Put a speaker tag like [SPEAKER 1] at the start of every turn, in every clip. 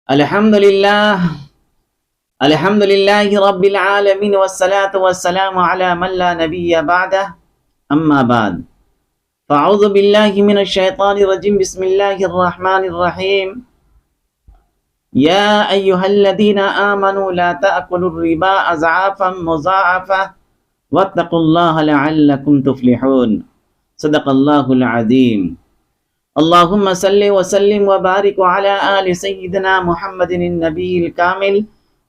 [SPEAKER 1] الحمد لله الحمد لله رب العالمين والصلاة والسلام على من لا نبي بعده أما بعد فأعوذ بالله من الشيطان الرجيم بسم الله الرحمن الرحيم يا أيها الذين آمنوا لا تأكلوا الربا أضعافا مضاعفة واتقوا الله لعلكم تفلحون صدق الله العظيم اللهم صل وسلم وبارك على آل سيدنا محمد النبي الكامل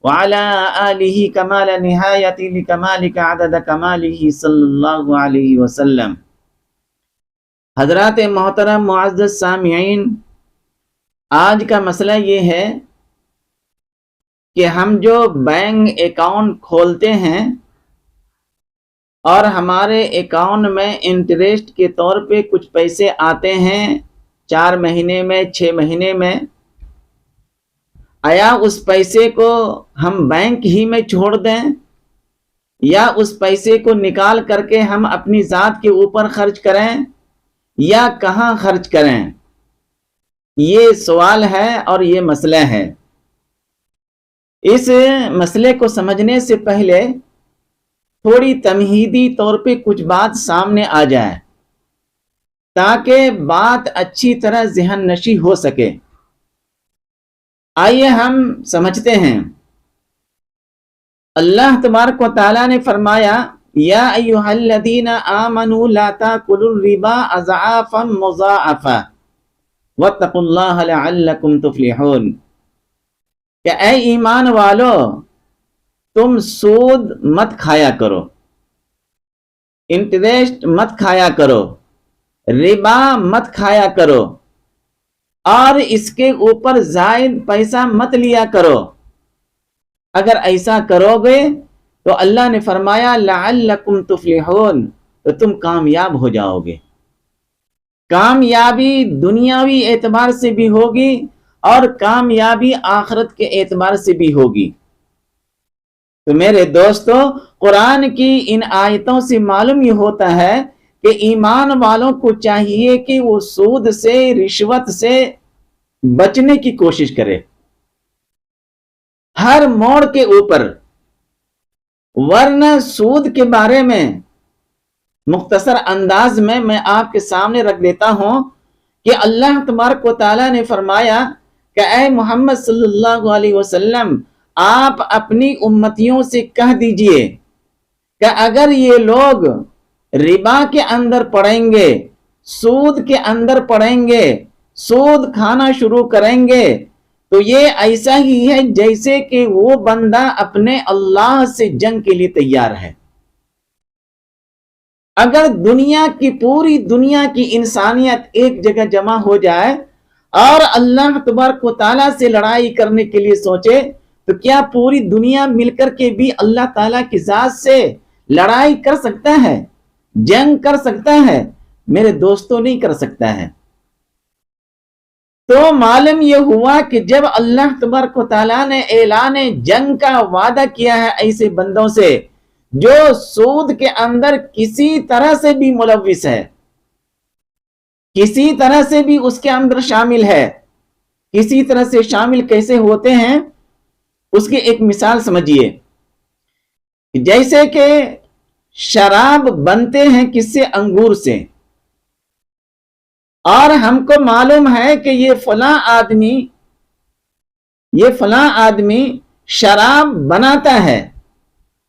[SPEAKER 1] وعلى آله كمال نهاية لكمالك عدد كماله صلی اللہ علیہ وسلم۔ حضرات محترم معزز سامعین، آج کا مسئلہ یہ ہے کہ ہم جو بینک اکاؤنٹ کھولتے ہیں اور ہمارے اکاؤنٹ میں انٹرسٹ کے طور پہ کچھ پیسے آتے ہیں 4 مہینے میں 6 مہینے میں، آیا اس پیسے کو ہم بینک ہی میں چھوڑ دیں یا اس پیسے کو نکال کر کے ہم اپنی ذات کے اوپر خرچ کریں یا کہاں خرچ کریں؟ یہ سوال ہے اور یہ مسئلہ ہے۔ اس مسئلے کو سمجھنے سے پہلے تھوڑی تمہیدی طور پہ کچھ بات سامنے آ جائے تاکہ بات اچھی طرح ذہن نشی ہو سکے۔ آئیے ہم سمجھتے ہیں۔ اللہ تبارک و تعالیٰ نے فرمایا یا ایھا الذین آمنوا لا تاکلوا الربا اضعافا مضاعفا واتقوا اللہ لعلکم تفلحون، کہ اے ایمان والو تم سود مت کھایا کرو، انٹرسٹ مت کھایا کرو، ربا مت کھایا کرو اور اس کے اوپر زائد پیسہ مت لیا کرو۔ اگر ایسا کرو گے تو اللہ نے فرمایا لعلکم تفلحون، تو تم کامیاب ہو جاؤ گے۔ کامیابی دنیاوی اعتبار سے بھی ہوگی اور کامیابی آخرت کے اعتبار سے بھی ہوگی۔ تو میرے دوستو، قرآن کی ان آیتوں سے معلوم یہ ہوتا ہے کہ ایمان والوں کو چاہیے کہ وہ سود سے، رشوت سے بچنے کی کوشش کرے ہر موڑ کے اوپر۔ ورنہ سود کے بارے میں مختصر انداز میں آپ کے سامنے رکھ دیتا ہوں کہ اللہ تبارک و تعالیٰ نے فرمایا کہ اے محمد صلی اللہ علیہ وسلم، آپ اپنی امتیوں سے کہہ دیجئے کہ اگر یہ لوگ ربا کے اندر پڑیں گے، سود کے اندر پڑیں گے، سود کھانا شروع کریں گے، تو یہ ایسا ہی ہے جیسے کہ وہ بندہ اپنے اللہ سے جنگ کے لیے تیار ہے۔ اگر پوری دنیا کی انسانیت ایک جگہ جمع ہو جائے اور اللہ تبارک و تعالیٰ سے لڑائی کرنے کے لیے سوچے، تو کیا پوری دنیا مل کر کے بھی اللہ تعالیٰ کی ذات سے لڑائی کر سکتا ہے، جنگ کر سکتا ہے؟ میرے دوستوں، نہیں کر سکتا ہے۔ تو معلوم یہ ہوا کہ جب اللہ تبارک و تعالیٰ نے اعلان جنگ کا وعدہ کیا ہے ایسے بندوں سے جو سود کے اندر کسی طرح سے بھی ملوث ہے، کسی طرح سے بھی اس کے اندر شامل ہے۔ کسی طرح سے شامل کیسے ہوتے ہیں اس کی ایک مثال سمجھیے۔ جیسے کہ شراب بنتے ہیں کس سے؟ انگور سے، اور ہم کو معلوم ہے کہ یہ فلاں آدمی شراب بناتا ہے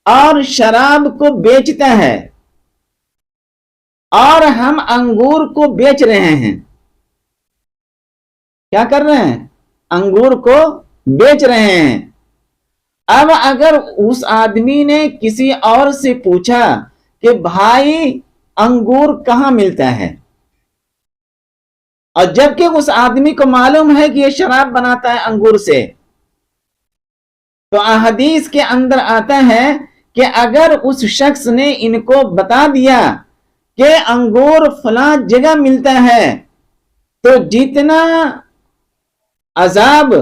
[SPEAKER 1] اور شراب کو بیچتا ہے، اور ہم انگور کو بیچ رہے ہیں۔ کیا کر رہے ہیں؟ انگور کو بیچ رہے ہیں۔ اب اگر اس آدمی نے کسی اور سے پوچھا کہ بھائی انگور کہاں ملتا ہے، اور جبکہ اس آدمی کو معلوم ہے کہ یہ شراب بناتا ہے انگور سے، تو احادیث کے اندر آتا ہے کہ اگر اس شخص نے ان کو بتا دیا کہ انگور فلاں جگہ ملتا ہے، تو جتنا عذاب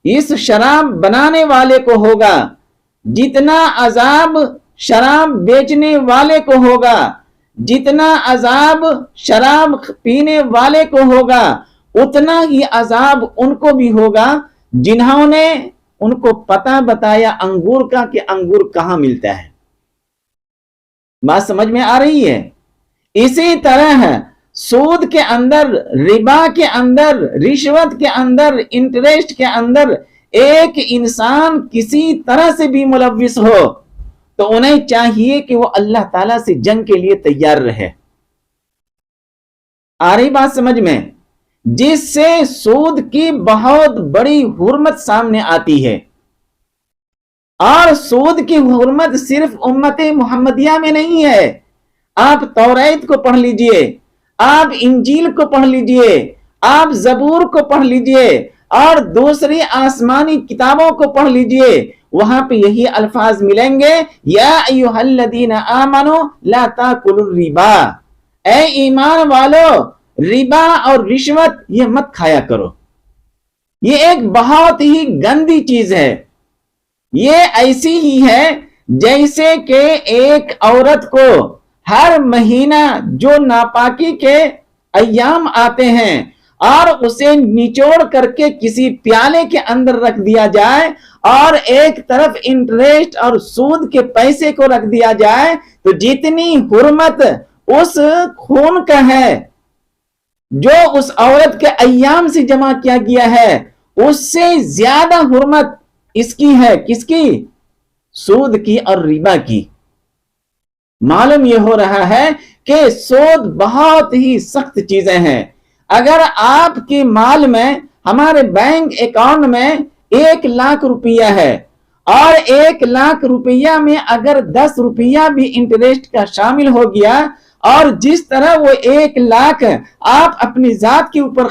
[SPEAKER 1] اس شراب بنانے والے کو ہوگا، جتنا عذاب شراب بیچنے والے کو ہوگا، جتنا عذاب شراب پینے والے کو ہوگا، اتنا ہی عذاب ان کو بھی ہوگا جنہوں نے ان کو پتہ بتایا انگور کا کہ انگور کہاں ملتا ہے۔ بات سمجھ میں آ رہی ہے؟ اسی طرح سود کے اندر، ربا کے اندر، رشوت کے اندر، انٹرسٹ کے اندر ایک انسان کسی طرح سے بھی ملوث ہو تو انہیں چاہیے کہ وہ اللہ تعالیٰ سے جنگ کے لیے تیار رہے۔ آ رہی بات سمجھ میں؟ جس سے سود کی بہت بڑی حرمت سامنے آتی ہے، اور سود کی حرمت صرف امت محمدیہ میں نہیں ہے۔ آپ توریت کو پڑھ لیجئے، آپ انجیل کو پڑھ لیجئے، آپ زبور کو پڑھ لیجئے، اور دوسری آسمانی کتابوں کو پڑھ لیجئے، وہاں پہ یہی الفاظ ملیں گے، یا ایھا الذین آمنوا لا تاکلوا الربا، اے ایمان والو ربا اور رشوت یہ مت کھایا کرو۔ یہ ایک بہت ہی گندی چیز ہے۔ یہ ایسی ہی ہے جیسے کہ ایک عورت کو ہر مہینہ جو ناپاکی کے ایام آتے ہیں اور اسے نچوڑ کر کے کسی پیالے کے اندر رکھ دیا جائے اور ایک طرف انٹرسٹ اور سود کے پیسے کو رکھ دیا جائے، تو جتنی حرمت اس خون کا ہے جو اس عورت کے ایام سے جمع کیا گیا ہے، اس سے زیادہ حرمت اس کی ہے۔ کس کی؟ سود کی اور ربا کی۔ معلوم یہ ہو رہا ہے کہ سود بہت ہی سخت چیزیں ہیں۔ اگر آپ کے مال میں، ہمارے بینک اکاؤنٹ میں 1,00,000 روپیہ ہے، اور 1,00,000 روپیہ میں اگر 10 روپیہ بھی انٹرسٹ کا شامل ہو گیا، اور جس طرح وہ 1,00,000 آپ اپنی ذات کے اوپر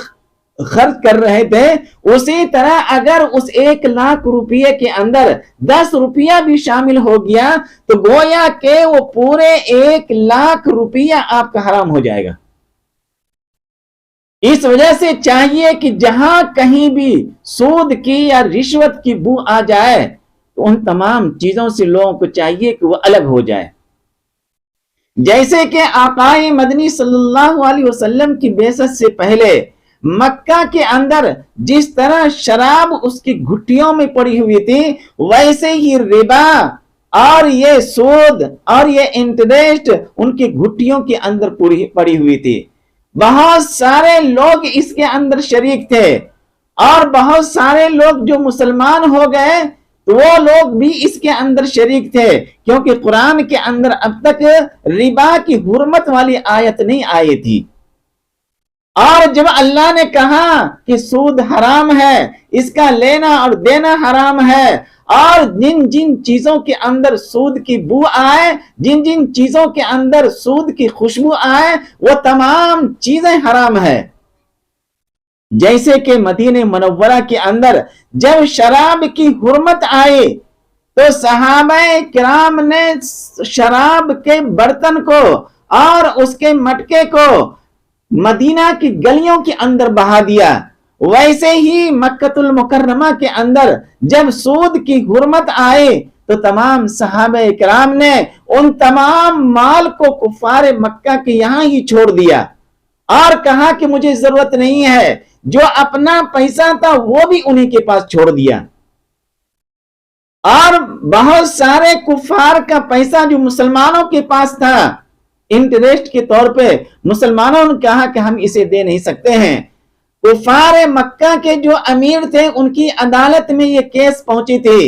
[SPEAKER 1] خرچ کر رہے تھے، اسی طرح اگر اس 1,00,000 روپیے کے اندر 10 روپیہ بھی شامل ہو گیا تو گویا کہ وہ پورے 1,00,000 روپیہ آپ کا حرام ہو جائے گا۔ اس وجہ سے چاہیے کہ جہاں کہیں بھی سود کی یا رشوت کی بو آ جائے تو ان تمام چیزوں سے لوگوں کو چاہیے کہ وہ الگ ہو جائے۔ جیسے کہ آقا مدنی صلی اللہ علیہ وسلم کی بعثت سے پہلے مکہ کے اندر جس طرح شراب اس کی گھٹیوں میں پڑی ہوئی تھی، ویسے ہی ربا اور یہ سود اور یہ انٹرسٹ ان کی گھٹیوں کے اندر پڑی ہوئی تھی۔ بہت سارے لوگ اس کے اندر شریک تھے، اور بہت سارے لوگ جو مسلمان ہو گئے تو وہ لوگ بھی اس کے اندر شریک تھے، کیونکہ قرآن کے اندر اب تک ربا کی حرمت والی آیت نہیں آئی تھی۔ اور جب اللہ نے کہا کہ سود حرام ہے، اس کا لینا اور دینا حرام ہے، اور جن جن چیزوں کے اندر سود کی بو آئے، جن جن چیزوں کے اندر سود کی خوشبو آئے، وہ تمام چیزیں حرام ہے۔ جیسے کہ مدینہ منورہ کے اندر جب شراب کی حرمت آئی تو صحابہ کرام نے شراب کے برتن کو اور اس کے مٹکے کو مدینہ کی گلیوں کے اندر بہا دیا۔ ویسے ہی مکہ المکرمہ کے اندر جب سود کی حرمت آئی تو تمام صحابہ کرام نے ان تمام مال کو کفار مکہ کے یہاں ہی چھوڑ دیا اور کہا کہ مجھے ضرورت نہیں ہے۔ جو اپنا پیسہ تھا وہ بھی انہی کے پاس چھوڑ دیا، اور بہت سارے کفار کا پیسہ جو مسلمانوں کے پاس تھا انٹرسٹ کے طور پہ، مسلمانوں نے کہا کہ ہم اسے دے نہیں سکتے ہیں۔ کفار مکہ کے جو امیر تھے ان کی عدالت میں یہ کیس پہنچی تھی،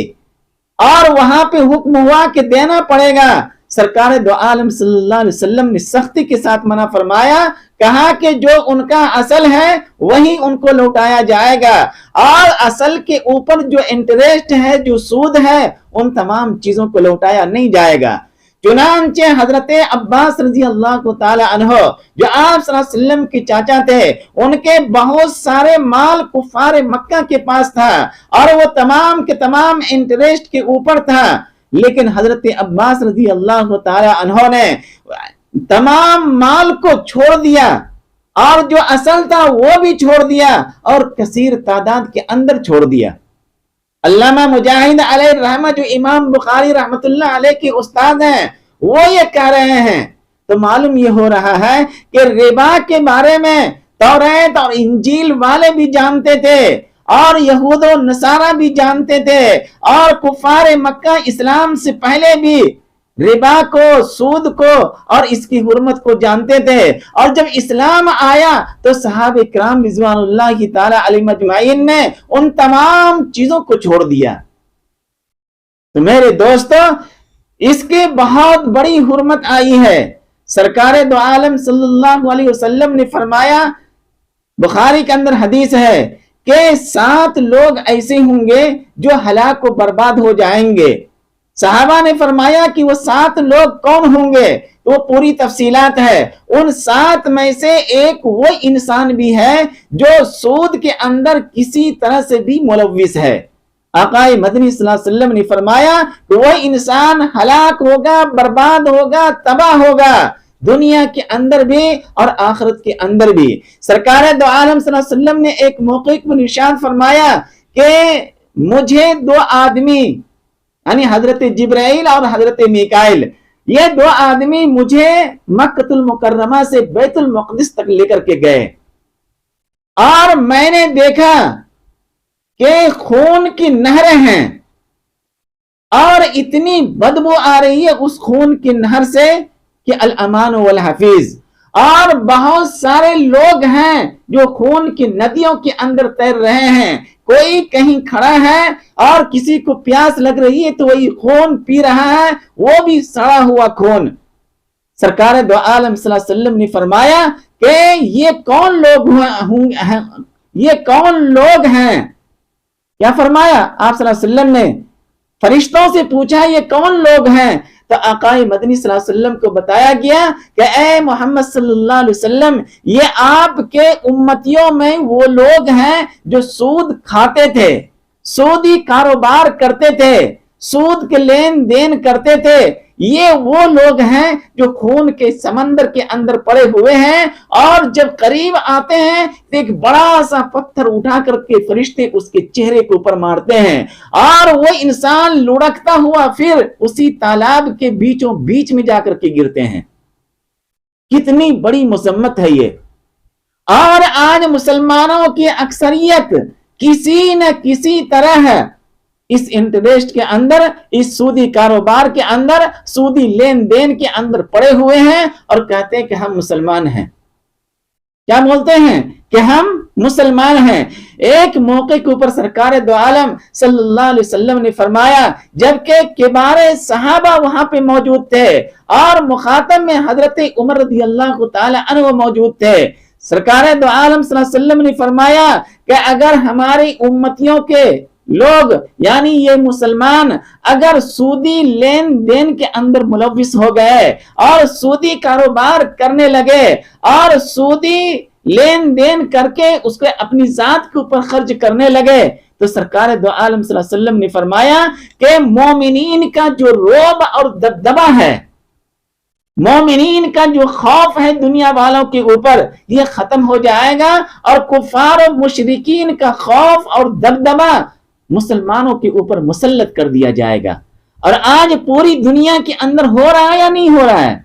[SPEAKER 1] اور وہاں پہ حکم ہوا کہ دینا پڑے گا۔ سرکار دو عالم صلی اللہ علیہ وسلم نے سختی کے ساتھ منع فرمایا، کہا کہ جو ان کا اصل ہے وہی ان کو لوٹایا جائے گا، اور اصل کے اوپر جو انٹرسٹ ہے، جو سود ہے، ان تمام چیزوں کو لوٹایا نہیں جائے گا۔ چنانچہ حضرت عباس رضی اللہ تعالی عنہ جو آپ صلی اللہ علیہ وسلم کے چاچا تھے، ان کے بہت سارے مال کفار مکہ کے پاس تھا، اور وہ تمام کے تمام انٹرسٹ کے اوپر تھا، لیکن حضرت عباس رضی اللہ تعالی عنہ نے تمام مال کو چھوڑ دیا، اور جو اصل تھا وہ بھی چھوڑ دیا، اور کثیر تعداد کے اندر چھوڑ دیا۔ علامہ مجاہد علیہ الرحمہ جو امام بخاری رحمت اللہ علیہ کے استاد ہیں، وہ یہ کہہ رہے ہیں، تو معلوم یہ ہو رہا ہے کہ ربا کے بارے میں توریت اور انجیل والے بھی جانتے تھے، اور یہود و نصارہ بھی جانتے تھے، اور کفار مکہ اسلام سے پہلے بھی ربا کو، سود کو اور اس کی حرمت کو جانتے تھے۔ اور جب اسلام آیا تو صحابہ کرام رضوان اللہ تعالی علیہم اجمعین نے ان تمام چیزوں کو چھوڑ دیا۔ تو میرے دوستو، اس کی بہت بڑی حرمت آئی ہے۔ سرکار دو عالم صلی اللہ علیہ وسلم نے فرمایا، بخاری کے اندر حدیث ہے کہ 7 لوگ ایسے ہوں گے جو ہلاک و برباد ہو جائیں گے۔ صحابہ نے فرمایا کہ وہ 7 لوگ کون ہوں گے؟ وہ پوری تفصیلات ہے۔ ان 7 میں سے ایک وہ انسان بھی ہے جو سود کے اندر کسی طرح سے بھی ملوث ہے۔ آقا مدنی صلی اللہ علیہ وسلم نے فرمایا کہ وہ انسان ہلاک ہوگا، برباد ہوگا، تباہ ہوگا، دنیا کے اندر بھی اور آخرت کے اندر بھی۔ سرکار دو عالم صلی اللہ علیہ وسلم نے ایک موقع پر ارشاد فرمایا کہ مجھے 2 آدمی، یعنی حضرت جبرائیل اور حضرت میکائیل، یہ 2 آدمی مجھے مکہ المکرمہ سے بیت المقدس تک لے کر کے گئے، اور میں نے دیکھا کہ خون کی نہریں ہیں، اور اتنی بدبو آ رہی ہے اس خون کی نہر سے کہ الامان والحفیظ، اور بہت سارے لوگ ہیں جو خون کی ندیوں کے اندر تیر رہے ہیں، کوئی کہیں کھڑا ہے اور کسی کو پیاس لگ رہی ہے تو وہی خون پی رہا ہے، وہ بھی سڑا ہوا خون۔ سرکار دو عالم صلی اللہ علیہ وسلم نے فرمایا کہ یہ کون لوگ ہیں؟ کیا فرمایا آپ صلی اللہ علیہ وسلم نے؟ فرشتوں سے پوچھا یہ کون لوگ ہیں؟ تو آقا مدنی صلی اللہ علیہ وسلم کو بتایا گیا کہ اے محمد صلی اللہ علیہ وسلم، یہ آپ کے امتیوں میں وہ لوگ ہیں جو سود کھاتے تھے، سودی کاروبار کرتے تھے، سود کے لین دین کرتے تھے۔ یہ وہ لوگ ہیں جو خون کے سمندر کے اندر پڑے ہوئے ہیں، اور جب قریب آتے ہیں تو ایک بڑا سا پتھر اٹھا کر کے فرشتے اس کے چہرے کے اوپر مارتے ہیں، اور وہ انسان لڑکتا ہوا پھر اسی تالاب کے بیچوں بیچ میں جا کر کے گرتے ہیں۔ کتنی بڑی مذمت ہے یہ! اور آج مسلمانوں کی اکثریت کسی نہ کسی طرح اس انٹرسٹ کے اندر، اس سودی کاروبار کے اندر، سودی لین دین کے اندر پڑے ہوئے ہیں، اور کہتے ہیں کہ ہم مسلمان ہیں۔ کیا بولتے ہیں؟ کہ ہم مسلمان ہیں۔ ایک موقع کے اوپر سرکار دو عالم صلی اللہ علیہ وسلم نے فرمایا، جبکہ کبار صحابہ وہاں پہ موجود تھے اور مخاطب میں حضرت عمر رضی اللہ تعالی عنہ موجود تھے، سرکار دو عالم صلی اللہ علیہ وسلم نے فرمایا کہ اگر ہماری امتیوں کے لوگ، یعنی یہ مسلمان، اگر سودی لین دین کے اندر ملوث ہو گئے اور سودی کاروبار کرنے لگے اور سودی لین دین کر کے اس کو اپنی ذات کے اوپر خرچ کرنے لگے، تو سرکار دو عالم صلی اللہ علیہ وسلم نے فرمایا کہ مومنین کا جو رعب اور دبدبہ ہے، مومنین کا جو خوف ہے دنیا والوں کے اوپر، یہ ختم ہو جائے گا، اور کفار و مشرکین کا خوف اور دبدبہ مسلمانوں کے اوپر مسلط کر دیا جائے گا۔ اور آج پوری دنیا کے اندر ہو رہا ہے یا نہیں ہو رہا ہے؟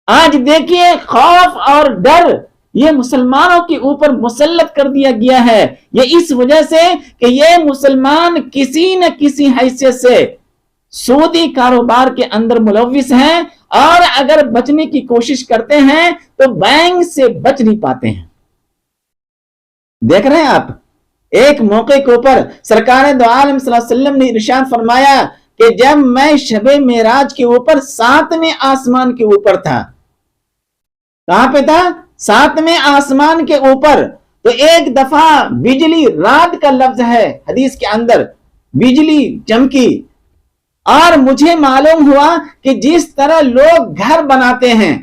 [SPEAKER 1] آج دیکھیے خوف اور ڈر یہ مسلمانوں کے اوپر مسلط کر دیا گیا ہے۔ یہ اس وجہ سے کہ یہ مسلمان کسی نہ کسی حیثیت سے سودی کاروبار کے اندر ملوث ہیں، اور اگر بچنے کی کوشش کرتے ہیں تو بینک سے بچ نہیں پاتے ہیں۔ دیکھ رہے ہیں آپ، ایک موقع کے اوپر سرکار دو عالم صلی اللہ علیہ وسلم نے ارشاد فرمایا کہ جب میں شب معراج کے اوپر 7ویں آسمان کے اوپر تھا، کہاں پہ تھا؟ 7ویں آسمان کے اوپر، تو ایک دفعہ بجلی، رات کا لفظ ہے حدیث کے اندر، بجلی چمکی، اور مجھے معلوم ہوا کہ جس طرح لوگ گھر بناتے ہیں،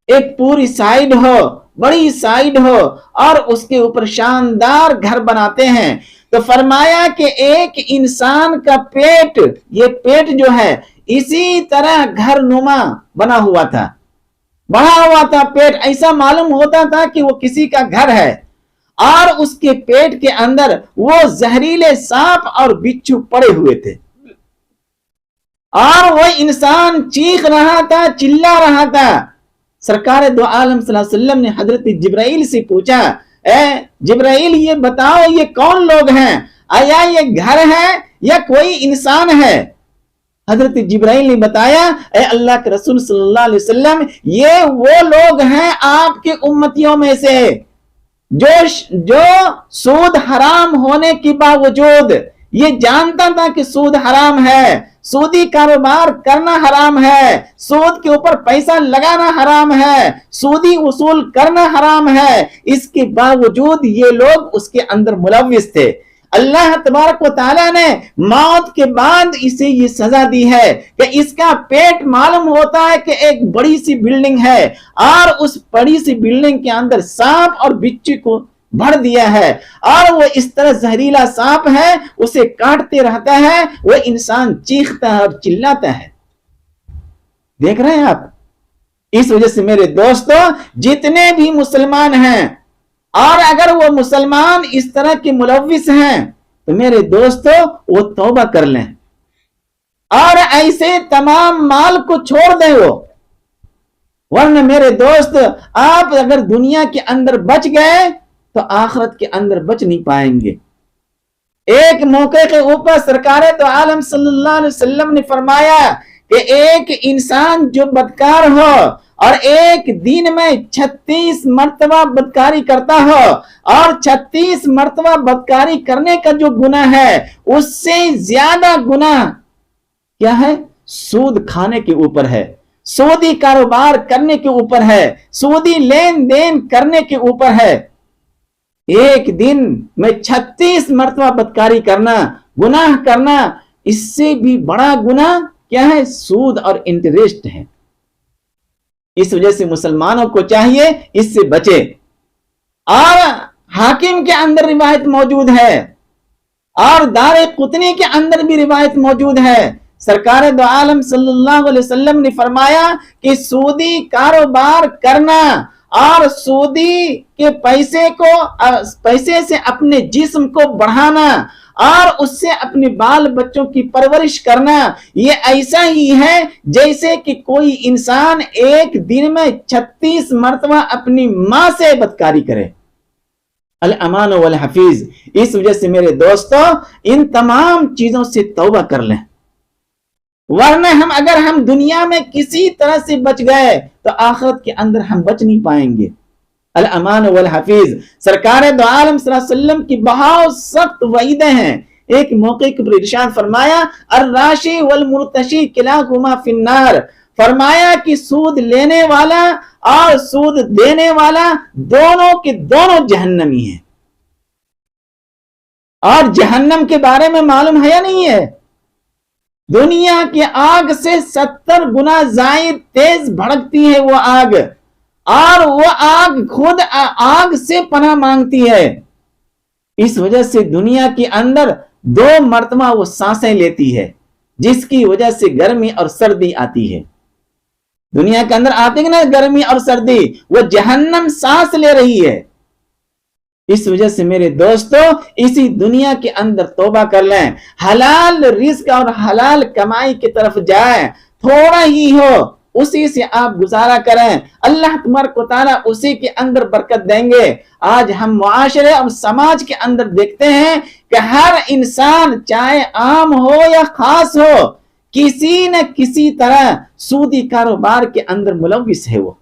[SPEAKER 1] ایک پوری سائیڈ ہو، بڑی سائیڈ ہو، اور اس کے اوپر شاندار گھر بناتے ہیں، تو فرمایا کہ ایک انسان کا پیٹ، یہ پیٹ جو ہے اسی طرح گھر نما بنا ہوا تھا، بڑا ہوا تھا پیٹ، ایسا معلوم ہوتا تھا کہ وہ کسی کا گھر ہے، اور اس کے پیٹ کے اندر وہ زہریلے سانپ اور بچھو پڑے ہوئے تھے، اور وہ انسان چیخ رہا تھا، چلا رہا تھا۔ سرکار دو عالم صلی اللہ علیہ وسلم نے حضرت جبرائیل سے پوچھا، اے جبرائیل یہ بتاؤ یہ کون لوگ ہیں، آیا یہ گھر ہے یا کوئی انسان ہے؟ حضرت جبرائیل نے بتایا اے اللہ کے رسول صلی اللہ علیہ وسلم یہ وہ لوگ ہیں آپ کے امتیوں میں سے جو سود حرام ہونے کے باوجود یہ جانتا تھا کہ سود حرام ہے، سودی کاروبار کرنا حرام ہے، سود کے اوپر پیسہ لگانا حرام ہے، سودی وصول کرنا حرام ہے، اس کے باوجود یہ لوگ اس کے اندر ملوث تھے۔ اللہ تبارک و تعالیٰ نے موت کے بعد اسے یہ سزا دی ہے کہ اس کا پیٹ معلوم ہوتا ہے کہ ایک بڑی سی بلڈنگ ہے اور اس بڑی سی بلڈنگ کے اندر سانپ اور بچھو کو بھر دیا ہے اور وہ اس طرح زہریلا سانپ ہے، اسے کاٹتے رہتا ہے، وہ انسان چیختا ہے اور چلاتا ہے۔ دیکھ رہے ہیں آپ؟ اس وجہ سے میرے دوستو جتنے بھی مسلمان ہیں اور اگر وہ مسلمان اس طرح کے ملوث ہیں تو میرے دوستو وہ توبہ کر لیں اور ایسے تمام مال کو چھوڑ دیں وہ، ورنہ میرے دوست آپ اگر دنیا کے اندر بچ گئے تو آخرت کے اندر بچ نہیں پائیں گے۔ ایک موقع کے اوپر سرکار دو عالم صلی اللہ علیہ وسلم نے فرمایا کہ ایک انسان جو بدکار ہو اور ایک دن میں 36 مرتبہ بدکاری کرتا ہو اور 36 مرتبہ بدکاری کرنے کا جو گناہ ہے اس سے زیادہ گناہ کیا ہے؟ سود کھانے کے اوپر ہے، سودی کاروبار کرنے کے اوپر ہے، سودی لین دین کرنے کے اوپر ہے۔ ایک دن میں 36 مرتبہ بدکاری کرنا، گناہ کرنا، اس سے بھی بڑا گناہ کیا ہے؟ سود اور انٹرسٹ ہے۔ اس وجہ سے مسلمانوں کو چاہیے اس سے بچے۔ اور حاکم کے اندر روایت موجود ہے اور دار قطنی کے اندر بھی روایت موجود ہے، سرکار دو عالم صلی اللہ علیہ وسلم نے فرمایا کہ سودی کاروبار کرنا اور سودی کے پیسے سے اپنے جسم کو بڑھانا اور اس سے اپنے بال بچوں کی پرورش کرنا یہ ایسا ہی ہے جیسے کہ کوئی انسان ایک دن میں 36 مرتبہ اپنی ماں سے بدکاری کرے۔ الامان والحفیظ۔ اس وجہ سے میرے دوستو ان تمام چیزوں سے توبہ کر لیں، ورنہ اگر ہم دنیا میں کسی طرح سے بچ گئے تو آخرت کے اندر ہم بچ نہیں پائیں گے۔ الامان والحفیظ۔ سرکار دو عالم صلی اللہ علیہ وسلم کی بہت سخت وعیدیں ہیں۔ ایک موقع پر ارشاد فرمایا الراشی والمرتشی کلاہما فی النار، فرمایا کہ سود لینے والا اور سود دینے والا دونوں کے دونوں جہنمی ہیں۔ اور جہنم کے بارے میں معلوم ہے یا نہیں ہے؟ دنیا کی آگ سے 70 گنا زائد تیز بھڑکتی ہے وہ آگ، اور وہ آگ خود آگ سے پناہ مانگتی ہے۔ اس وجہ سے دنیا کے اندر 2 مرتبہ وہ سانسیں لیتی ہے، جس کی وجہ سے گرمی اور سردی آتی ہے۔ دنیا کے اندر آتی ہے نا گرمی اور سردی، وہ جہنم سانس لے رہی ہے۔ اس وجہ سے میرے دوستو اسی دنیا کے اندر توبہ کر لیں، حلال رزق اور حلال کمائی کی طرف جائیں، تھوڑا ہی ہو اسی سے آپ گزارا کریں، اللہ تبارک و تعالیٰ اسی کے اندر برکت دیں گے۔ آج ہم معاشرے اور سماج کے اندر دیکھتے ہیں کہ ہر انسان چاہے عام ہو یا خاص ہو کسی نہ کسی طرح سودی کاروبار کے اندر ملوث ہے وہ۔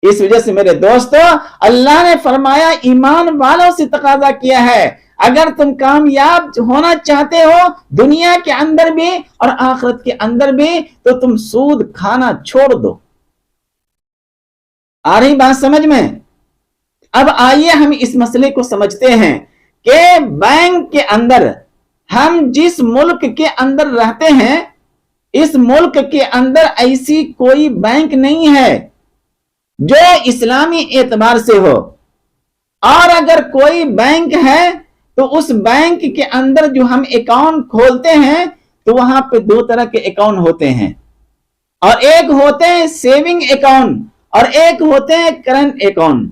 [SPEAKER 1] اس وجہ سے میرے دوستو اللہ نے فرمایا ایمان والوں سے تقاضا کیا ہے اگر تم کامیاب ہونا چاہتے ہو دنیا کے اندر بھی اور آخرت کے اندر بھی تو تم سود کھانا چھوڑ دو۔ آ رہی بات سمجھ میں؟ اب آئیے ہم اس مسئلے کو سمجھتے ہیں کہ بینک کے اندر ہم جس ملک کے اندر رہتے ہیں اس ملک کے اندر ایسی کوئی بینک نہیں ہے جو اسلامی اعتبار سے ہو، اور اگر کوئی بینک ہے تو اس بینک کے اندر جو ہم اکاؤنٹ کھولتے ہیں تو وہاں پہ 2 طرح کے اکاؤنٹ ہوتے ہیں، اور ایک ہوتے ہیں سیونگ اکاؤنٹ اور ایک ہوتے ہیں کرنٹ اکاؤنٹ۔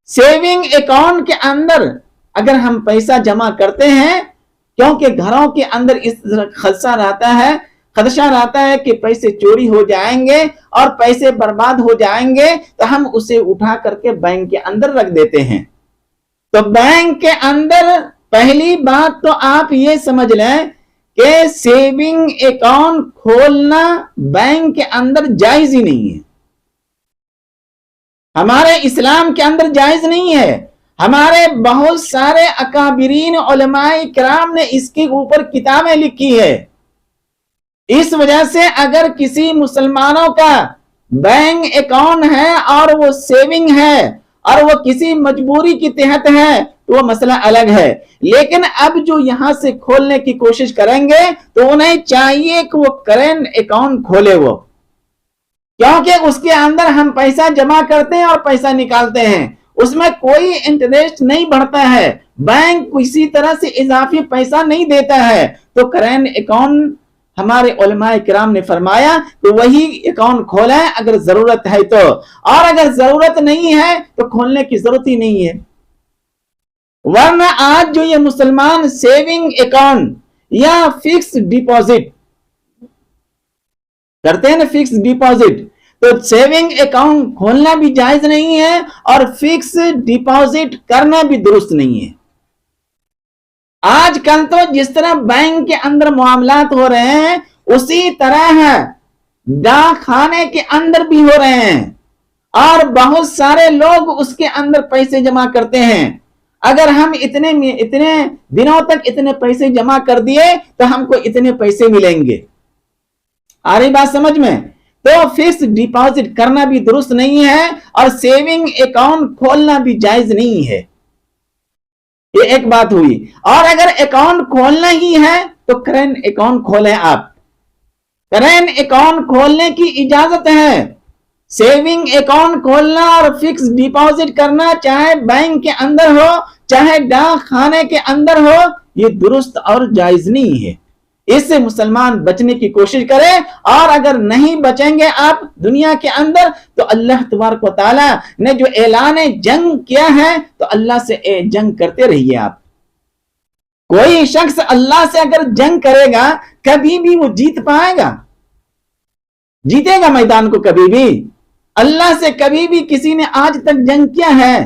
[SPEAKER 1] سیونگ اکاؤنٹ کے اندر اگر ہم پیسہ جمع کرتے ہیں، کیونکہ گھروں کے اندر اس طرح خدشہ رہتا ہے خدشہ رہتا ہے کہ پیسے چوری ہو جائیں گے اور پیسے برباد ہو جائیں گے، تو ہم اسے اٹھا کر کے بینک کے اندر رکھ دیتے ہیں۔ تو بینک کے اندر پہلی بات تو آپ یہ سمجھ لیں کہ سیونگ اکاؤنٹ کھولنا بینک کے اندر جائز ہی نہیں ہے، ہمارے اسلام کے اندر جائز نہیں ہے۔ ہمارے بہت سارے اکابرین علماء کرام نے اس کے اوپر کتابیں لکھی ہے۔ اس وجہ سے اگر کسی مسلمانوں کا بینک اکاؤنٹ ہے اور وہ سیونگ ہے اور وہ کسی مجبوری کے تحت ہے تو وہ مسئلہ الگ ہے، لیکن اب جو یہاں سے کھولنے کی کوشش کریں گے تو انہیں چاہیے کہ وہ کرنٹ اکاؤنٹ کھولے، وہ کیونکہ اس کے اندر ہم پیسہ جمع کرتے ہیں اور پیسہ نکالتے ہیں، اس میں کوئی انٹرسٹ نہیں بڑھتا ہے، بینک کسی طرح سے اضافی پیسہ نہیں دیتا ہے۔ تو کرنٹ اکاؤنٹ ہمارے علماء کرام نے فرمایا کہ وہی اکاؤنٹ کھولیں اگر ضرورت ہے تو، اور اگر ضرورت نہیں ہے تو کھولنے کی ضرورت ہی نہیں ہے۔ ورنہ آج جو یہ مسلمان سیونگ اکاؤنٹ یا فکس ڈپازٹ کرتے ہیں نا، فکس ڈپازٹ، تو سیونگ اکاؤنٹ کھولنا بھی جائز نہیں ہے اور فکس ڈپازٹ کرنا بھی درست نہیں ہے۔ آج کل تو جس طرح بینک کے اندر معاملات ہو رہے ہیں اسی طرح ڈاک خانے کے اندر بھی ہو رہے ہیں، اور بہت سارے لوگ اس کے اندر پیسے جمع کرتے ہیں۔ اگر ہم اتنے دنوں تک اتنے پیسے جمع کر دیے تو ہم کو اتنے پیسے ملیں گے، آ رہی بات سمجھ میں؟ تو فکس ڈپازٹ کرنا بھی درست نہیں ہے اور سیونگ اکاؤنٹ کھولنا بھی جائز نہیں ہے۔ یہ ایک بات ہوئی۔ اور اگر اکاؤنٹ کھولنا ہی ہے تو کرنٹ اکاؤنٹ کھولیں، آپ کرنٹ اکاؤنٹ کھولنے کی اجازت ہے۔ سیونگ اکاؤنٹ کھولنا اور فکس ڈپازٹ کرنا چاہے بینک کے اندر ہو چاہے ڈاک خانے کے اندر ہو، یہ درست اور جائز نہیں ہے۔ اس سے مسلمان بچنے کی کوشش کرے، اور اگر نہیں بچیں گے آپ دنیا کے اندر تو اللہ تبارک و تعالی نے جو اعلان جنگ کیا ہے تو اللہ سے جنگ کرتے رہیے آپ۔ کوئی شخص اللہ سے اگر جنگ کرے گا کبھی بھی وہ جیت پائے گا؟ جیتے گا میدان کو کبھی بھی؟ اللہ سے کبھی بھی کسی نے آج تک جنگ کیا ہے؟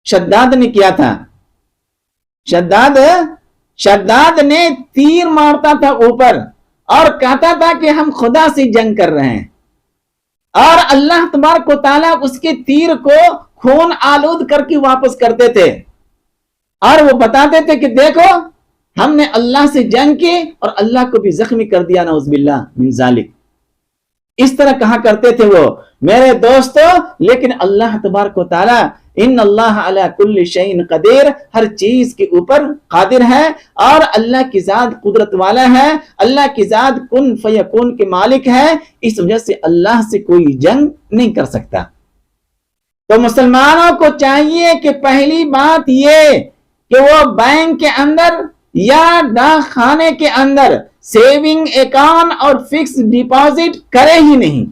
[SPEAKER 1] شداد نے کیا تھا۔ شداد نے تیر مارتا تھا اوپر اور کہتا تھا کہ ہم خدا سے جنگ کر رہے ہیں، اور اللہ تبارک و تعالیٰ اس کے تیر کو خون آلود کر کے واپس کرتے تھے، اور وہ بتاتے تھے کہ دیکھو ہم نے اللہ سے جنگ کی اور اللہ کو بھی زخمی کر دیا، نعوذ باللہ من ذالک۔ اس طرح کہا کرتے تھے وہ میرے دوستو، لیکن اللہ تبارک و تعالیٰ ان اللہ علی کل شیء قدیر، ہر چیز کے اوپر قادر ہے، اور اللہ کی ذات قدرت والا ہے، اللہ کی ذات کن فیکون کے مالک ہے، اس وجہ سے اللہ سے کوئی جنگ نہیں کر سکتا۔ تو مسلمانوں کو چاہیے کہ پہلی بات یہ کہ وہ بینک کے اندر یا ڈاک خانے کے اندر سیونگ اکاؤنٹ اور فکس ڈپازٹ کرے ہی نہیں،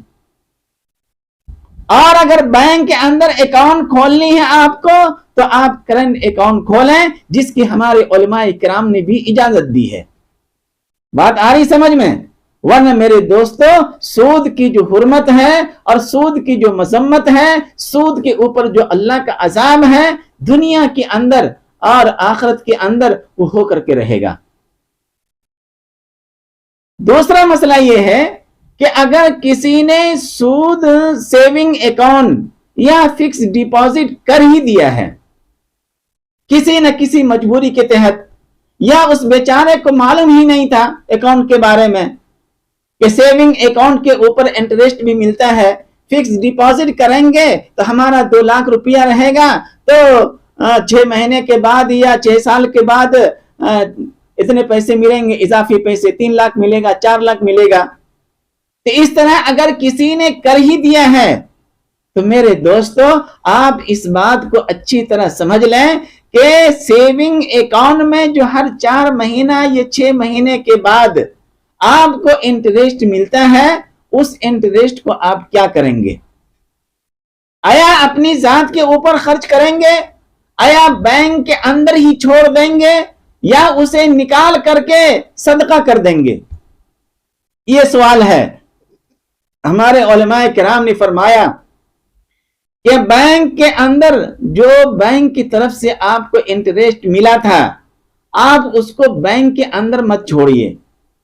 [SPEAKER 1] اور اگر بینک کے اندر اکاؤنٹ کھولنی ہے آپ کو تو آپ کرنٹ اکاؤنٹ کھولیں، جس کی ہمارے علماء کرام نے بھی اجازت دی ہے۔ بات آ رہی سمجھ میں؟ ورنہ میرے دوستو، سود کی جو حرمت ہے اور سود کی جو مذمت ہے، سود کے اوپر جو اللہ کا عذاب ہے، دنیا کے اندر اور آخرت کے اندر وہ ہو کر کے رہے گا۔ دوسرا مسئلہ یہ ہے کہ اگر کسی نے سود سیونگ اکاؤنٹ یا فکس ڈپازٹ کر ہی دیا ہے کسی نہ کسی مجبوری کے تحت، یا اس بیچارے کو معلوم ہی نہیں تھا اکاؤنٹ کے بارے میں کہ سیونگ اکاؤنٹ کے اوپر انٹرسٹ بھی ملتا ہے، فکس ڈپازٹ کریں گے تو ہمارا 2 لاکھ روپیہ رہے گا، تو 6 مہینے کے بعد یا 6 سال کے بعد اتنے پیسے ملیں گے، اضافی پیسے 3 لاکھ ملے گا، 4 لاکھ ملے گا۔ تو اس طرح اگر کسی نے کر ہی دیا ہے تو میرے دوستو، آپ اس بات کو اچھی طرح سمجھ لیں کہ سیونگ اکاؤنٹ میں جو ہر 4 مہینہ یا 6 مہینے کے بعد آپ کو انٹرسٹ ملتا ہے، اس انٹرسٹ کو آپ کیا کریں گے؟ آیا اپنی ذات کے اوپر خرچ کریں گے؟ آیا بینک کے اندر ہی چھوڑ دیں گے؟ یا اسے نکال کر کے صدقہ کر دیں گے؟ یہ سوال ہے۔ ہمارے علماء کرام نے فرمایا کہ بینک کے اندر جو بینک کی طرف سے آپ کو انٹرسٹ ملا تھا، آپ اس کو بینک کے اندر مت چھوڑیے،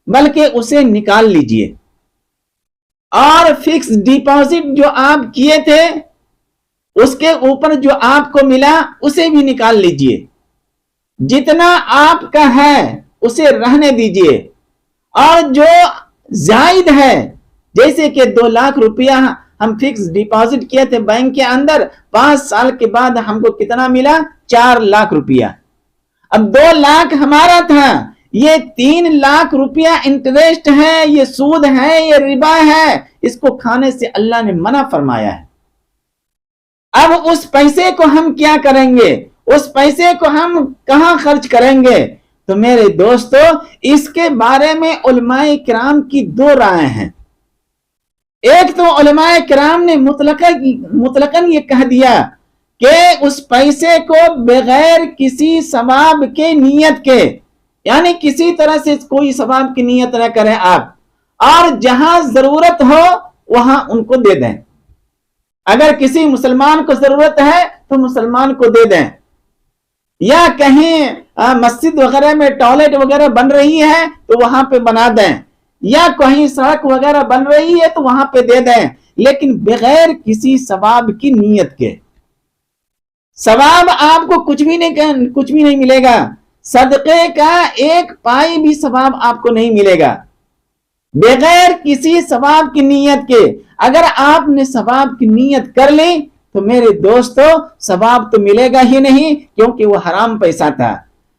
[SPEAKER 1] بلکہ اسے نکال لیجئے، اور فکس ڈپازٹ جو آپ کیے تھے اس کے اوپر جو آپ کو ملا اسے بھی نکال لیجئے۔ جتنا آپ کا ہے اسے رہنے دیجئے، اور جو زائد ہے، جیسے کہ 2 لاکھ روپیہ ہم فکس ڈپازٹ کیے تھے بینک کے اندر، 5 سال کے بعد ہم کو کتنا ملا؟ 4 لاکھ روپیہ۔ اب 2 لاکھ ہمارا تھا، یہ 3 لاکھ روپیہ انٹرسٹ ہے، یہ سود ہے، یہ ربا ہے، اس کو کھانے سے اللہ نے منع فرمایا ہے۔ اب اس پیسے کو ہم کیا کریں گے؟ اس پیسے کو ہم کہاں خرچ کریں گے؟ تو میرے دوستو، اس کے بارے میں علماء کرام کی 2 رائے ہیں۔ ایک تو علماء کرام نے مطلقاً یہ کہہ دیا کہ اس پیسے کو بغیر کسی ثواب کے نیت کے، یعنی کسی طرح سے کوئی ثواب کی نیت نہ کریں آپ، اور جہاں ضرورت ہو وہاں ان کو دے دیں۔ اگر کسی مسلمان کو ضرورت ہے تو مسلمان کو دے دیں، یا کہیں مسجد وغیرہ میں ٹوائلٹ وغیرہ بن رہی ہے تو وہاں پہ بنا دیں، یا کہیں سڑک وغیرہ بن رہی ہے تو وہاں پہ دے دیں، لیکن بغیر کسی ثواب کی نیت کے۔ ثواب آپ کو کچھ بھی نہیں ملے گا، صدقے کا 1 پائی بھی ثواب آپ کو نہیں ملے گا بغیر کسی ثواب کی نیت کے۔ اگر آپ نے ثواب کی نیت کر لی تو میرے دوستو ثواب تو ملے گا ہی نہیں، کیونکہ وہ حرام پیسہ تھا۔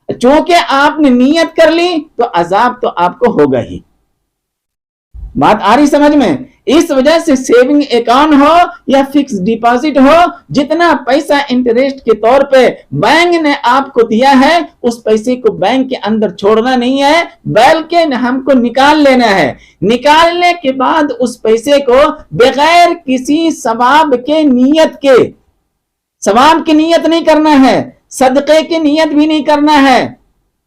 [SPEAKER 1] چونکہ آپ نے نیت کر لی تو عذاب تو آپ کو ہوگا ہی۔ بات آ رہی سمجھ میں؟ اس وجہ سے سیونگ اکاؤنٹ ہو یا فکس ڈپازٹ ہو، جتنا پیسہ انٹرسٹ کے طور پہ بینک نے آپ کو دیا ہے، اس پیسے کو بینک کے اندر چھوڑنا نہیں ہے، بلکہ ہم کو نکال لینا ہے۔ نکالنے کے بعد اس پیسے کو بغیر کسی ثواب کے نیت کے، ثواب کی نیت نہیں کرنا ہے، صدقے کی نیت بھی نہیں کرنا ہے۔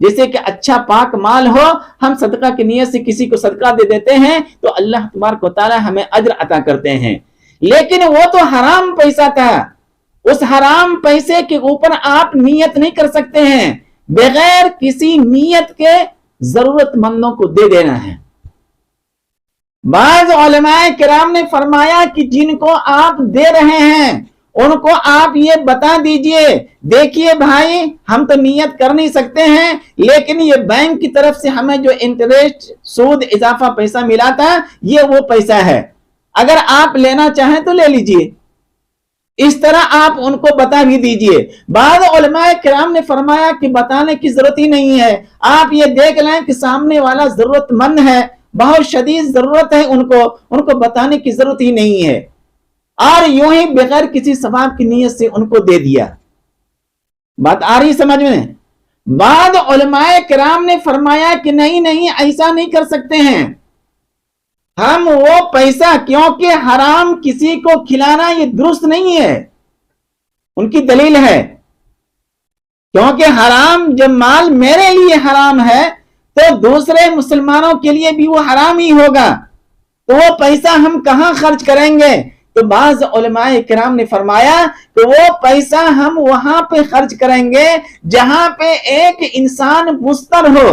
[SPEAKER 1] جیسے کہ اچھا پاک مال ہو، ہم صدقہ کی نیت سے کسی کو صدقہ دے دیتے ہیں تو اللہ تبارک و تعالی ہمیں اجر عطا کرتے ہیں، لیکن وہ تو حرام پیسہ تھا۔ اس حرام پیسے کے اوپر آپ نیت نہیں کر سکتے ہیں، بغیر کسی نیت کے ضرورت مندوں کو دے دینا ہے۔ بعض علماء کرام نے فرمایا کہ جن کو آپ دے رہے ہیں ان کو آپ یہ بتا دیجئے، دیکھیے بھائی، ہم تو نیت کر نہیں سکتے ہیں، لیکن یہ بینک کی طرف سے ہمیں جو انٹرسٹ، سود، اضافہ پیسہ ملا تھا، یہ وہ پیسہ ہے، اگر آپ لینا چاہیں تو لے لیجئے۔ اس طرح آپ ان کو بتا بھی دیجئے۔ بعض علماء کرام نے فرمایا کہ بتانے کی ضرورت ہی نہیں ہے، آپ یہ دیکھ لیں کہ سامنے والا ضرورت مند ہے، بہت شدید ضرورت ہے، ان کو بتانے کی ضرورت ہی نہیں ہے، اور یوں ہی بغیر کسی ثواب کی نیت سے ان کو دے دیا۔ بات آ رہی سمجھ میں؟ بعض علماء کرام نے فرمایا کہ نہیں، ایسا نہیں کر سکتے ہیں ہم وہ پیسہ، کیونکہ حرام کسی کو کھلانا یہ درست نہیں ہے۔ ان کی دلیل ہے، کیونکہ حرام جب مال میرے لیے حرام ہے تو دوسرے مسلمانوں کے لیے بھی وہ حرام ہی ہوگا، تو وہ پیسہ ہم کہاں خرچ کریں گے؟ تو بعض علماء کرام نے فرمایا کہ وہ پیسہ ہم وہاں پہ خرچ کریں گے جہاں پہ ایک انسان مستر ہو۔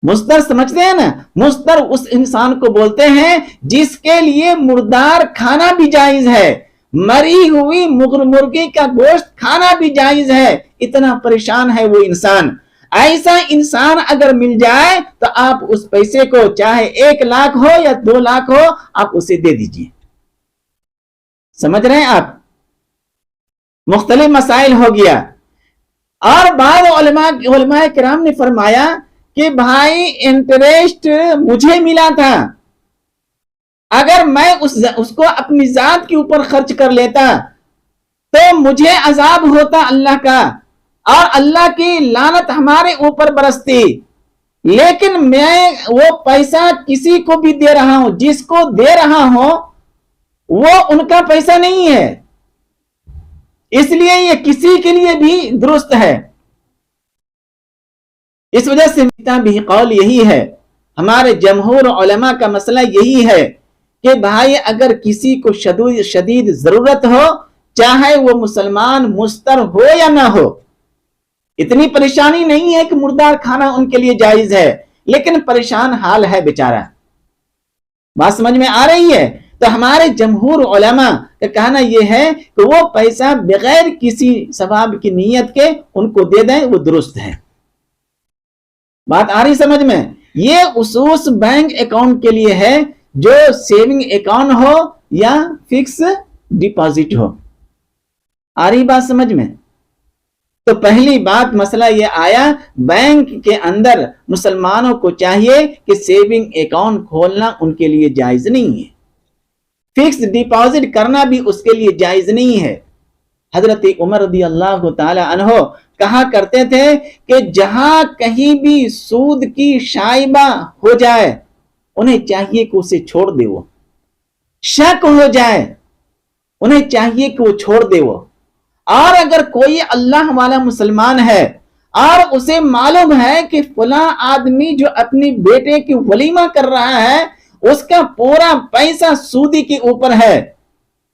[SPEAKER 1] مستر سمجھتے ہیں نا؟ مستر اس انسان کو بولتے ہیں جس کے لیے مردار کھانا بھی جائز ہے، مری ہوئی مرغی کا گوشت کھانا بھی جائز ہے، اتنا پریشان ہے وہ انسان۔ ایسا انسان اگر مل جائے تو آپ اس پیسے کو، چاہے 1 لاکھ ہو یا 2 لاکھ ہو، آپ اسے دے دیجئے۔ سمجھ رہے ہیں آپ؟ مختلف مسائل ہو گیا۔ اور بعض علماء کرام نے فرمایا کہ بھائی انٹرسٹ مجھے ملا تھا، اگر میں اس کو اپنی ذات کے اوپر خرچ کر لیتا تو مجھے عذاب ہوتا اللہ کا، اور اللہ کی لعنت ہمارے اوپر برستی، لیکن میں وہ پیسہ کسی کو بھی دے رہا ہوں، جس کو دے رہا ہوں وہ ان کا پیسہ نہیں ہے، اس لیے یہ کسی کے لیے بھی درست ہے۔ اس وجہ سے میرا بھی قول یہی ہے، ہمارے جمہور علماء کا مسئلہ یہی ہے کہ بھائی اگر کسی کو شدید ضرورت ہو، چاہے وہ مسلمان مستر ہو یا نہ ہو، اتنی پریشانی نہیں ہے کہ مردار کھانا ان کے لیے جائز ہے، لیکن پریشان حال ہے بیچارہ، بات سمجھ میں آ رہی ہے؟ تو ہمارے جمہور علماء کا کہنا یہ ہے کہ وہ پیسہ بغیر کسی ثواب کی نیت کے ان کو دے دیں، وہ درست ہے۔ بات آ رہی سمجھ میں؟ یہ خصوص بینک اکاؤنٹ کے لیے ہے، جو سیونگ اکاؤنٹ ہو یا فکس ڈپازٹ ہو۔ آ رہی بات سمجھ میں؟ تو پہلی بات مسئلہ یہ آیا، بینک کے اندر مسلمانوں کو چاہیے کہ سیونگ اکاؤنٹ کھولنا ان کے لیے جائز نہیں ہے، فکس ڈپازٹ کرنا بھی اس کے لیے جائز نہیں ہے۔ حضرت عمر رضی اللہ تعالی عنہ کہا کرتے تھے کہ جہاں کہیں بھی سود کی شائبہ ہو جائے انہیں چاہیے کہ اسے چھوڑ دے، وہ شک ہو جائے انہیں چاہیے کہ وہ چھوڑ دے وہ۔ اور اگر کوئی اللہ والا مسلمان ہے اور اسے معلوم ہے کہ فلاں آدمی جو اپنی بیٹے کی ولیمہ کر رہا ہے اس کا پورا پیسہ سودی کے اوپر ہے،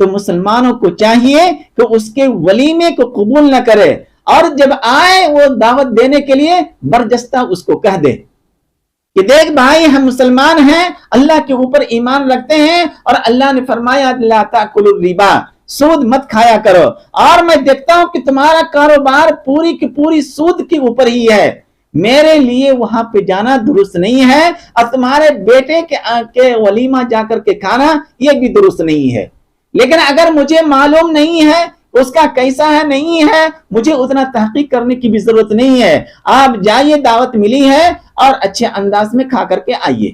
[SPEAKER 1] تو مسلمانوں کو چاہیے کہ اس کے ولیمے کو قبول نہ کرے، اور جب آئے وہ دعوت دینے کے لیے برجستہ اس کو کہہ دے کہ دیکھ بھائی ہم مسلمان ہیں، اللہ کے اوپر ایمان رکھتے ہیں، اور اللہ نے فرمایا لا تاکلوا الربا، سود مت کھایا کرو، اور میں دیکھتا ہوں کہ تمہارا کاروبار پوری کی پوری سود کے اوپر ہی ہے، میرے لیے وہاں پہ جانا درست نہیں ہے، اور تمہارے بیٹے کے ولیمہ جا کر کے کھانا یہ بھی درست نہیں ہے۔ لیکن اگر مجھے معلوم نہیں ہے اس کا کیسا ہے نہیں ہے، مجھے اتنا تحقیق کرنے کی بھی ضرورت نہیں ہے، آپ جائیے، دعوت ملی ہے اور اچھے انداز میں کھا کر کے آئیے۔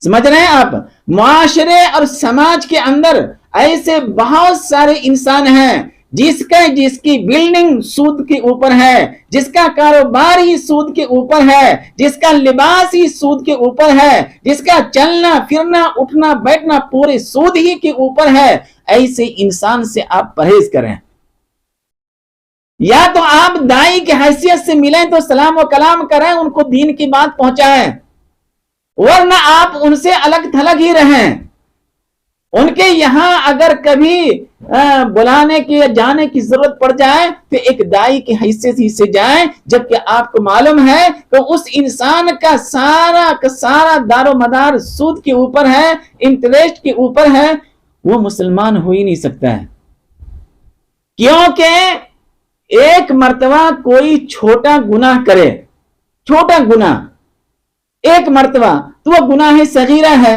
[SPEAKER 1] سمجھ رہے ہیں آپ؟ معاشرے اور سماج کے اندر ایسے بہت سارے انسان ہیں جس کی بلڈنگ سود کے اوپر ہے، جس کا کاروبار ہی سود کے اوپر ہے، جس کا لباس ہی سود کے اوپر ہے، جس کا چلنا پھرنا اٹھنا بیٹھنا پورے سود ہی کے اوپر ہے۔ ایسے انسان سے آپ پرہیز کریں، یا تو آپ دائی کی حیثیت سے ملیں تو سلام و کلام کریں، ان کو دین کی بات پہنچائیں، ورنہ آپ ان سے الگ تھلگ ہی رہیں۔ ان کے یہاں اگر کبھی بلانے کی یا جانے کی ضرورت پڑ جائے تو ایک دائی کی حیثیت ہی سے جائیں، جبکہ آپ کو معلوم ہے کہ اس انسان کا سارا دار و مدار سود کے اوپر ہے، انٹرسٹ کے اوپر ہے، وہ مسلمان ہو ہی نہیں سکتا ہے۔ کیونکہ ایک مرتبہ کوئی چھوٹا گناہ کرے، چھوٹا گناہ ایک مرتبہ تو وہ گناہ صغیرہ ہے،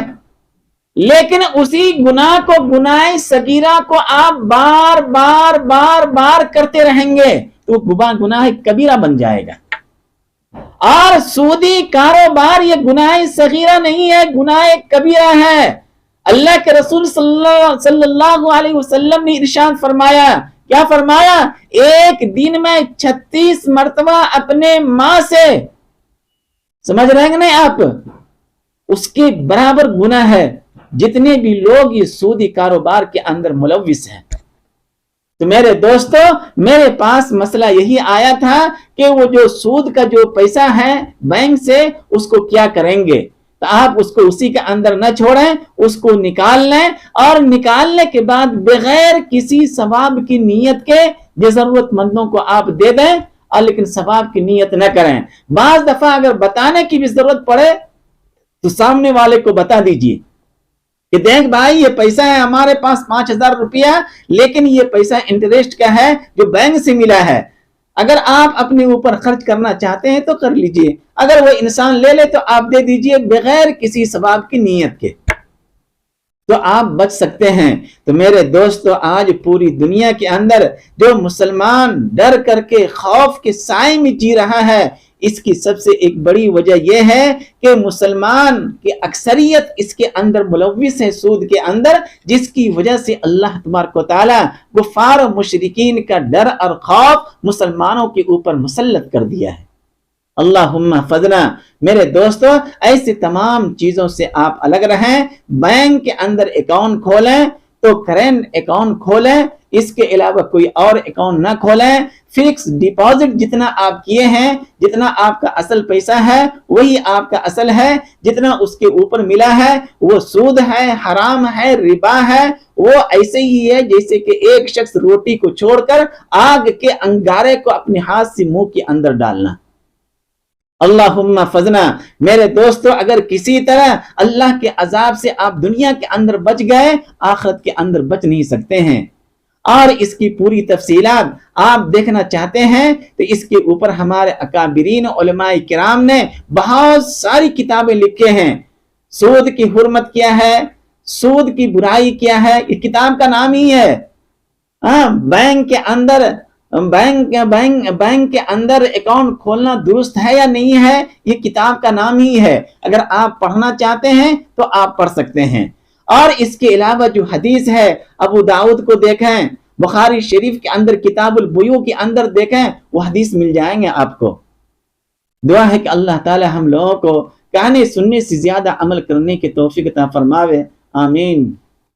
[SPEAKER 1] لیکن اسی گناہ کو، گناہ صغیرہ کو آپ بار بار بار بار کرتے رہیں گے تو گناہ کبیرہ بن جائے گا۔ اور سودی کاروبار یہ گناہ صغیرہ نہیں ہے، گناہ کبیرہ ہے۔ اللہ کے رسول صلی اللہ علیہ وسلم نے ارشاد فرمایا، کیا فرمایا؟ ایک دن میں 36 مرتبہ اپنے ماں سے، سمجھ رہے ہیں نہیں آپ، اس کے برابر گناہ ہے جتنے بھی لوگ یہ سودی کاروبار کے اندر ملوث ہیں۔ تو میرے دوستو، میرے پاس مسئلہ یہی آیا تھا کہ وہ جو سود کا جو پیسہ ہے بینک سے، اس کو کیا کریں گے؟ تو آپ اس کو اسی کے اندر نہ چھوڑیں، اس کو نکال لیں، اور نکالنے کے بعد بغیر کسی ثواب کی نیت کے یہ ضرورت مندوں کو آپ دے دیں، اور لیکن ثواب کی نیت نہ کریں۔ بعض دفعہ اگر بتانے کی بھی ضرورت پڑے تو سامنے والے کو بتا دیجئے کہ دیکھ بھائی یہ پیسہ ہے ہمارے پاس 5000 روپیہ، لیکن یہ پیسہ انٹرسٹ کا ہے جو بینک سے ملا ہے، اگر آپ اپنے اوپر خرچ کرنا چاہتے ہیں تو کر لیجئے، اگر وہ انسان لے لے تو آپ دے دیجئے بغیر کسی ثواب کی نیت کے، تو آپ بچ سکتے ہیں۔ تو میرے دوستو، آج پوری دنیا کے اندر جو مسلمان ڈر کر کے خوف کے سائے میں جی رہا ہے، اس کی سب سے ایک بڑی وجہ یہ ہے کہ مسلمان کی اکثریت اس کے اندر ملوث ہے، سود کے اندر، جس کی وجہ سے اللہ تبارک و تعالی کفار و مشرکین کا ڈر اور خوف مسلمانوں کے اوپر مسلط کر دیا ہے۔ اللہم احفظنا۔ میرے دوستو، ایسی تمام چیزوں سے آپ الگ رہیں، بینک کے اندر اکاؤنٹ کھولیں، تو کرنٹ اکاؤنٹ کھولیں، اس کے علاوہ کوئی اور اکاؤنٹ نہ کھولیں۔ فکس ڈپازٹ جتنا آپ کیے ہیں، جتنا آپ کا اصل پیسہ ہے وہی آپ کا اصل ہے، جتنا اس کے اوپر ملا ہے وہ سود ہے، حرام ہے، ربا ہے، وہ ایسے ہی ہے جیسے کہ ایک شخص روٹی کو چھوڑ کر آگ کے انگارے کو اپنے ہاتھ سے منہ کے اندر ڈالنا۔ اللہم فضنا، میرے دوستو، اگر کسی طرح اللہ کے عذاب سے آپ دنیا کے اندر بچ گئے، آخرت کے اندر بچ نہیں سکتے ہیں۔ اور اس کی پوری تفصیلات آپ دیکھنا چاہتے ہیں تو اس کے اوپر ہمارے اکابرین علماء کرام نے بہت ساری کتابیں لکھے ہیں۔ سود کی حرمت کیا ہے، سود کی برائی کیا ہے، یہ کتاب کا نام ہی ہے۔ بینک کے اندر اکاؤنٹ کھولنا درست ہے یا نہیں ہے، یہ کتاب کا نام ہی ہے۔ اگر آپ پڑھنا چاہتے ہیں تو آپ پڑھ سکتے ہیں۔ اور اس کے علاوہ جو حدیث ہے، ابو داؤد کو دیکھیں، بخاری شریف کے اندر کتاب البیوع کے اندر دیکھیں، وہ حدیث مل جائیں گے آپ کو۔ دعا ہے کہ اللہ تعالی ہم لوگوں کو کہنے سننے سے زیادہ عمل کرنے کی توفیق عطا فرماوے، آمین۔